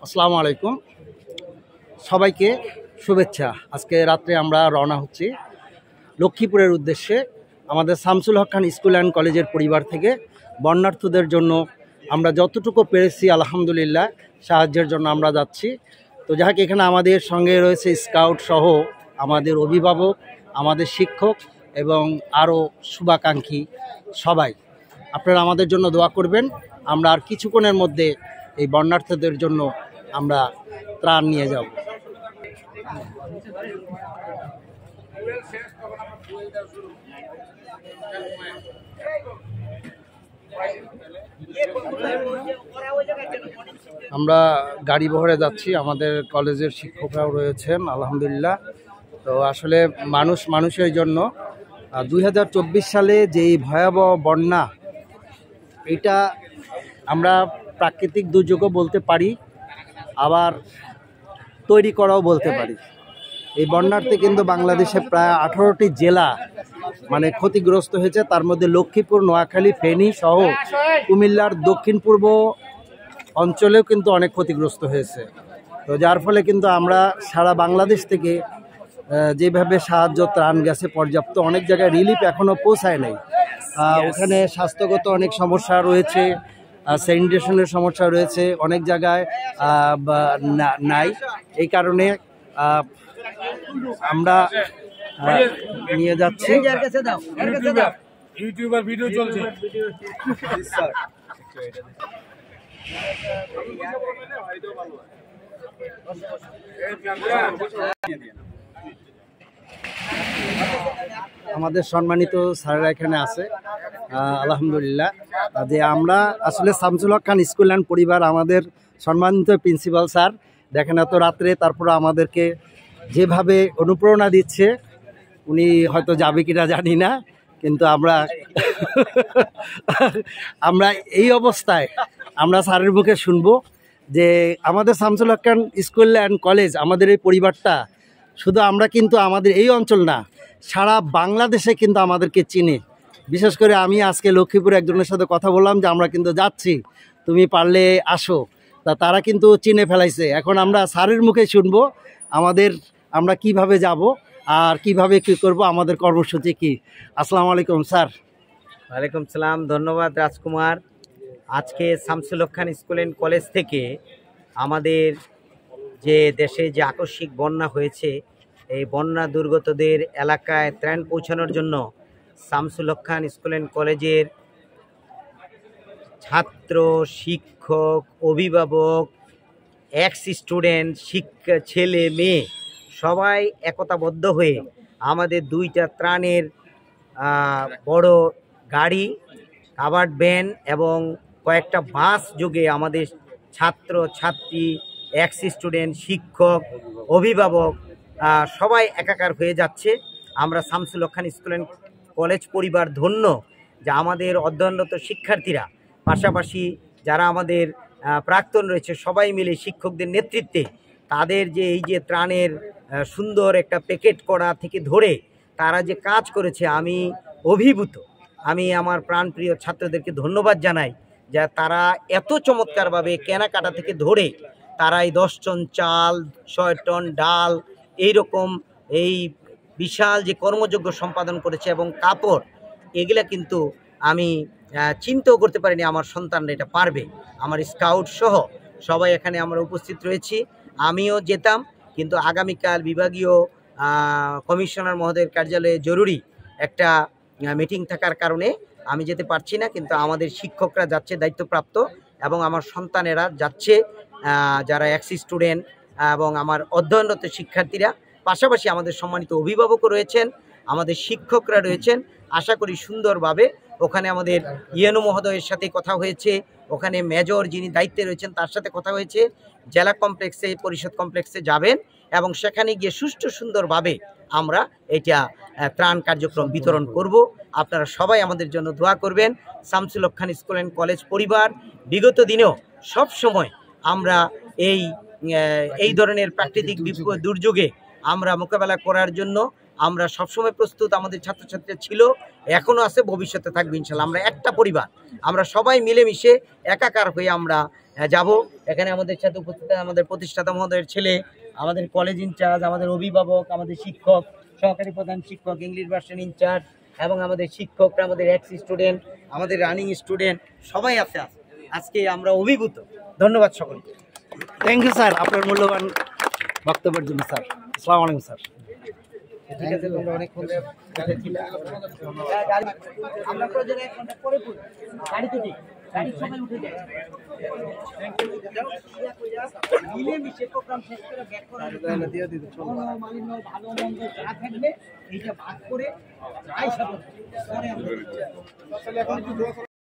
আসসালামু আলাইকুম সবাইকে শুভেচ্ছা। আজকে রাত্রে আমরা রওনা হচ্ছি লক্ষ্মীপুরের উদ্দেশ্যে। আমাদের শামসুল হক খান স্কুল অ্যান্ড কলেজের পরিবার থেকে বন্যার্থদের জন্য আমরা যতটুকু পেরেছি আলহামদুলিল্লাহ সাহায্যের জন্য আমরা যাচ্ছি। তো যাক, এখানে আমাদের সঙ্গে রয়েছে স্কাউট সহ আমাদের অভিভাবক, আমাদের শিক্ষক এবং আরও শুভাকাঙ্ক্ষী সবাই। আপনারা আমাদের জন্য দোয়া করবেন। আমরা আর কিছুক্ষণের মধ্যে এই বন্যার্থদের জন্য আমরা ত্রাণ নিয়ে যাব। আমরা গাড়ি বহরে যাচ্ছি, আমাদের কলেজের শিক্ষকরাও রয়েছেন আলহামদুলিল্লাহ। তো আসলে মানুষের জন্য 2024 সালে যেই ভয়াবহ বন্যা, এটা আমরা প্রাকৃতিক দুর্যোগও বলতে পারি, আবার তৈরি করাও বলতে পারি। এই বন্যার্থে কিন্তু বাংলাদেশে প্রায় 18টি জেলা ক্ষতিগ্রস্ত হয়েছে। তার মধ্যে লক্ষ্মীপুর, নোয়াখালী, ফেনী সহ কুমিল্লার দক্ষিণ পূর্ব অঞ্চলেও কিন্তু অনেক ক্ষতিগ্রস্ত হয়েছে। তো যার ফলে কিন্তু আমরা সারা বাংলাদেশ থেকে যেভাবে সাহায্য ত্রাণ গেছে পর্যাপ্ত, অনেক জায়গায় রিলিফ এখনও পৌঁছায় নাই। ওখানে স্বাস্থ্যগত অনেক সমস্যা রয়েছে, স্যানিটেশনের সমস্যা রয়েছে, অনেক জায়গায় নাই। এই কারণে আমরা নিয়ে যাচ্ছি। ইউটিউবার ভিডিও চলছে। আমাদের সম্মানিত স্যাররা এখানে আছে আলহামদুলিল্লাহ। যে আমরা আসলে শামসুল হক খান স্কুল অ্যান্ড পরিবার, আমাদের সম্মানিত প্রিন্সিপাল স্যার দেখেন এত রাত্রে তারপর আমাদেরকে যেভাবে অনুপ্রেরণা দিচ্ছে, উনি হয়তো যাবে কিনা জানি না, কিন্তু আমরা এই অবস্থায় আমরা স্যারের মুখে শুনবো যে আমাদের শামসুল হক খান স্কুল অ্যান্ড কলেজ, আমাদের এই পরিবারটা শুধু আমরা কিন্তু আমাদের এই অঞ্চল না, সারা বাংলাদেশে কিন্তু আমাদেরকে চিনে। বিশেষ করে আমি আজকে লক্ষ্মীপুরে একজনের সাথে কথা বললাম যে আমরা কিন্তু যাচ্ছি, তুমি পারলে আসো। তারা কিন্তু চিনে ফেলাইছে। এখন আমরা স্যারের মুখে শুনবো আমরা কিভাবে যাব আর কিভাবে কি করব, আমাদের কর্মসূচি কি। আসসালামু আলাইকুম স্যার। ওয়ালাইকুম সালাম, ধন্যবাদ রাজকুমার। আজকে শামসুল হক খান স্কুল অ্যান্ড কলেজ থেকে আমাদের যে দেশে যে আকস্মিক বন্যা হয়েছে, এই বন্যা দুর্গতদের এলাকায় ত্রাণ পৌঁছানোর জন্য শামসুল হক খান স্কুল অ্যান্ড কলেজের ছাত্র, শিক্ষক, অভিভাবক, এক্স স্টুডেন্ট, ছেলে মেয়ে সবাই একতাবদ্ধ হয়ে আমাদের দুইটা ত্রাণের বড় গাড়ি, কাভার্ড ভ্যান এবং কয়েকটা বাস যোগে আমাদের ছাত্র ছাত্রী, এক্স স্টুডেন্ট, শিক্ষক, অভিভাবক সবাই একাকার হয়ে যাচ্ছে। আমরা শামসুল হক খান স্কুল অ্যান্ড কলেজ পরিবার ধন্য যে আমাদের অধ্যয়নরত শিক্ষার্থীরা, পাশাপাশি যারা আমাদের প্রাক্তন রয়েছে, সবাই মিলে শিক্ষকদের নেতৃত্বে তাদের যে এই যে ত্রাণের সুন্দর একটা প্যাকেট করা থেকে ধরে তারা যে কাজ করেছে, আমি অভিভূত। আমি আমার প্রাণপ্রিয় ছাত্রদেরকে ধন্যবাদ জানাই যা তারা এত চমৎকারভাবে কেনাকাটা থেকে ধরে তারা এই 10 টন চাল, 6 টন ডাল, এইরকম এই বিশাল যে কর্মযজ্ঞ সম্পাদন করেছে এবং কাপড়, এগুলা কিন্তু আমি চিন্তাও করতে পারিনি আমার সন্তানরা এটা পারবে। আমার স্কাউট সহ সবাই এখানে আমরা উপস্থিত রয়েছি। আমিও যেতাম, কিন্তু আগামীকাল বিভাগীয় কমিশনার মহোদয়ের কার্যালয়ে জরুরি একটা মিটিং থাকার কারণে আমি যেতে পারছি না। কিন্তু আমাদের শিক্ষকরা যাচ্ছে দায়িত্বপ্রাপ্ত, এবং আমার সন্তানেরা যাচ্ছে, যারা এক্স স্টুডেন্ট এবং আমার অধ্যয়নরত শিক্ষার্থীরা, পাশাপাশি আমাদের সম্মানিত অভিভাবকও রয়েছেন, আমাদের শিক্ষকরা রয়েছেন। আশা করি সুন্দরভাবে ওখানে আমাদের ইএনও মহোদয়ের সাথে কথা হয়েছে, ওখানে মেজর যিনি দায়িত্বে রয়েছেন তার সাথে কথা হয়েছে। জেলা কমপ্লেক্সে, পরিষদ কমপ্লেক্সে যাবেন এবং সেখানে গিয়ে সুষ্ঠু সুন্দরভাবে আমরা এটা ত্রাণ কার্যক্রম বিতরণ করব। আপনারা সবাই আমাদের জন্য দোয়া করবেন। শামসুল হক খান স্কুল অ্যান্ড কলেজ পরিবার বিগত দিনেও সব সময় আমরা এই ধরনের প্রাকৃতিক দুর্যোগে আমরা মোকাবেলা করার জন্য আমরা সবসময় প্রস্তুত। আমাদের ছাত্রছাত্রীরা ছিল, এখনও আছে, ভবিষ্যতে থাকবে ইনশাল্লাহ। আমরা একটা পরিবার, আমরা সবাই মিলেমিশে একাকার হয়ে আমরা যাব। এখানে আমাদের সাথে উপস্থিত আমাদের প্রতিষ্ঠাতা মহোদয়ের ছেলে, আমাদের কলেজ ইনচার্জ, আমাদের অভিভাবক, আমাদের শিক্ষক, সহকারী প্রধান শিক্ষক, ইংলিশ ভার্সন ইনচার্জ এবং আমাদের শিক্ষকরা, আমাদের এক্স স্টুডেন্ট, আমাদের রানিং স্টুডেন্ট সবাই আছে। আজকে আমরা অভিভূত। ধন্যবাদ সকলকে। থ্যাংক ইউ স্যার আপনার মূল্যবান বক্তব্যের জন্য স্যার। আসসালামু আলাইকুম স্যার। ঠিক আছে, তোমরা অনেকক্ষণ ছিলে। আমরা প্রয়োজনে 1 ঘন্টা পরে পড়ি। গাড়িতে যাই, গাড়ির সময় উঠে যাই। মিলেমিশে প্রোগ্রাম শেষ করে ব্যাক করার মালিন্য ভালো মন্দ যা থাকবে এইটা ভাগ করে যাই সাথে পরে আমরা